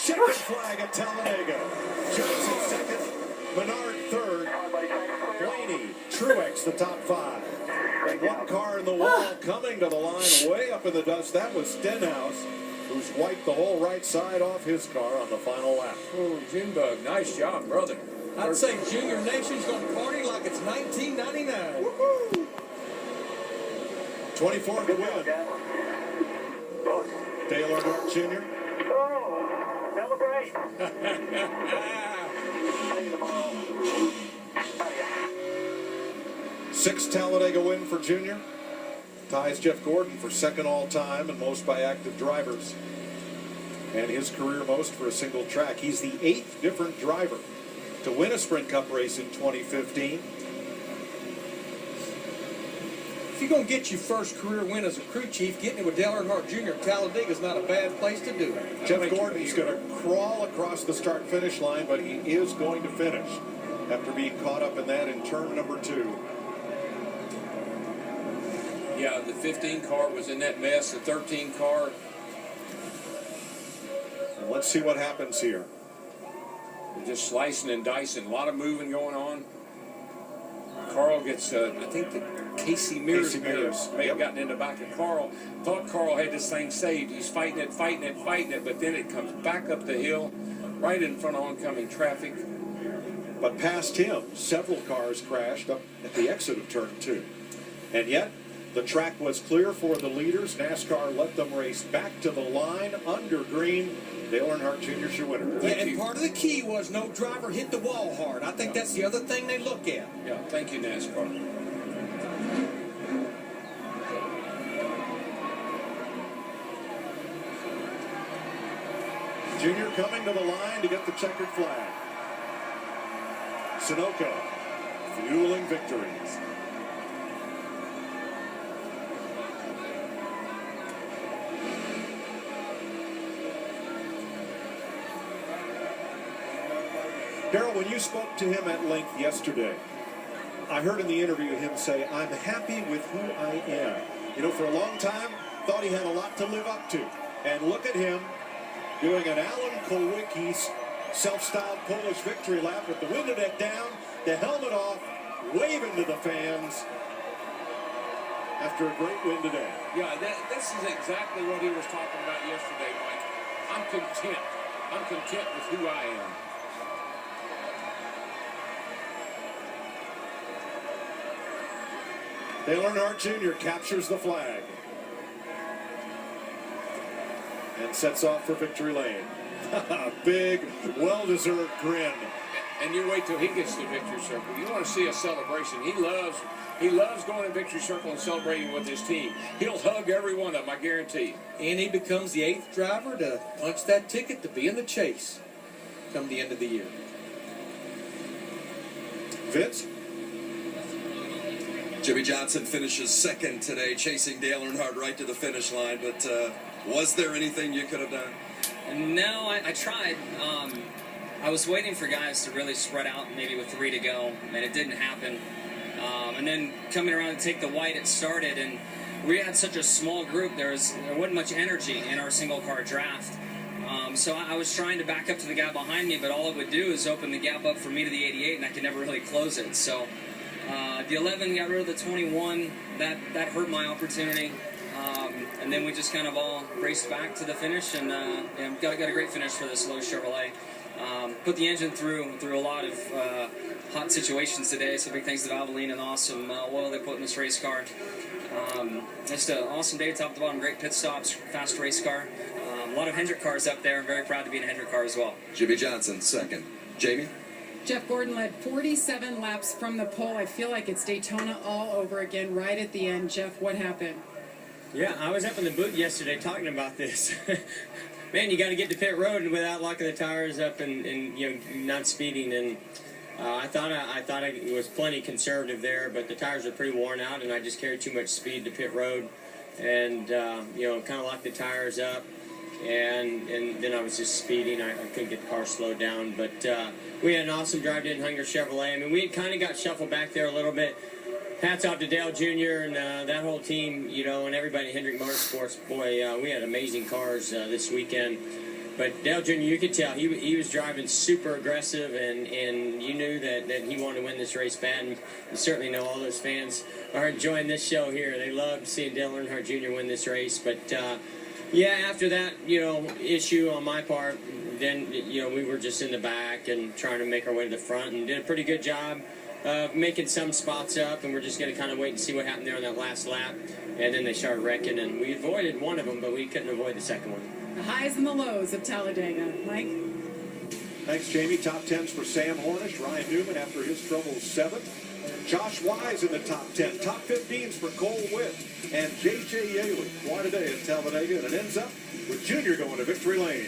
Checkered flag at Talladega. Johnson second. Menard third. Blaney, Truex the top five. And one car in the wall coming to the line way up in the dust. That was Stenhouse, who's wiped the whole right side off his car on the final lap. Oh, Junebug, nice job, brother. I'd say Junior Nation's going to party like it's 1999. Woohoo! 24 to win. Dale Earnhardt Jr. Oh, celebrate. Sixth Talladega win for Junior. Ties Jeff Gordon for second all-time and most by active drivers. And his career most for a single track. He's the 8th different driver to win a Sprint Cup race in 2015. If you're going to get your first career win as a crew chief, getting it with Dale Earnhardt Jr. at Talladega is not a bad place to do it. Jeff Gordon's going to crawl across the start-finish line, but he is going to finish after being caught up in that in turn number 2. Yeah, the 15 car was in that mess. The 13 car. And let's see what happens here. Just slicing and dicing. A lot of moving going on. Carl gets, I think that Casey Mears may have gotten in the back of Carl. Thought Carl had this thing saved. He's fighting it, but then it comes back up the hill, right in front of oncoming traffic. But past him, several cars crashed up at the exit of turn 2. And yet, the track was clear for the leaders. NASCAR let them race back to the line under green. Dale Earnhardt Jr. your winner. Yeah, and part of the key was no driver hit the wall hard. I think that's the other thing they look at. Yeah, thank you, NASCAR. Junior coming to the line to get the checkered flag. Sunoco fueling victories. Darrell, when you spoke to him at length yesterday, I heard in the interview him say, "I'm happy with who I am." You know, for a long time, thought he had a lot to live up to. And look at him doing an Alan Kulwicki's self-styled Polish victory lap with the window deck down, the helmet off, waving to the fans after a great win today. Yeah, this is exactly what he was talking about yesterday, Mike. I'm content. I'm content with who I am. Dale Earnhardt Jr. captures the flag and sets off for victory lane. Big, well-deserved grin. And you wait till he gets to victory circle. You want to see a celebration. He loves going to victory circle and celebrating with his team. He'll hug every one of them, I guarantee. And he becomes the 8th driver to punch that ticket to be in the chase come the end of the year. Vince? Jimmy Johnson finishes second today, chasing Dale Earnhardt right to the finish line. But was there anything you could have done? No, I tried. I was waiting for guys to really spread out, maybe with 3 to go, and it didn't happen. And then coming around to take the white, it started, and we had such a small group. There wasn't much energy in our single-car draft. So I was trying to back up to the guy behind me, but all it would do is open the gap up for me to the 88, and I could never really close it. So the 11 got rid of the 21. That hurt my opportunity. And then we just kind of all raced back to the finish, and got a great finish for this Lowe's Chevrolet. Put the engine through a lot of hot situations today, so big thanks to Valvoline and awesome oil they put in this race car. Just an awesome day top to bottom, great pit stops, fast race car. A lot of Hendrick cars up there. I'm very proud to be in a Hendrick car as well. Jimmy Johnson second. Jamie? Jeff Gordon led 47 laps from the pole. I feel like it's Daytona all over again right at the end. Jeff, what happened? Yeah, I was up in the booth yesterday talking about this. Man, you got to get to pit road without locking the tires up and you know, not speeding. And I thought I was plenty conservative there, but the tires are pretty worn out, and I just carried too much speed to pit road, and you know, kind of locked the tires up. And then I was just speeding. I couldn't get the car slowed down. But we had an awesome drive in Hunger Chevrolet. I mean, we kind of got shuffled back there a little bit. Hats off to Dale Jr. and that whole team, you know, and everybody at Hendrick Motorsports. Boy, we had amazing cars this weekend. But Dale Jr., you could tell he was driving super aggressive, and you knew that he wanted to win this race bad. And you certainly know all those fans are enjoying this show here. They loved seeing Dale Earnhardt Jr. win this race. But yeah, after that, issue on my part, then we were just in the back and trying to make our way to the front, and did a pretty good job making some spots up. And we're just going to kind of wait and see what happened there on that last lap. And then they started wrecking, and we avoided one of them, but we couldn't avoid the second one. The highs and the lows of Talladega. Mike? Thanks, Jamie. Top 10s for Sam Hornish, Ryan Newman after his troubles 7th. Josh Wise in the top 10. Top 15s for Cole Witt and J.J. Yaley. Quite a day at Talladega, and it ends up with Junior going to victory lane.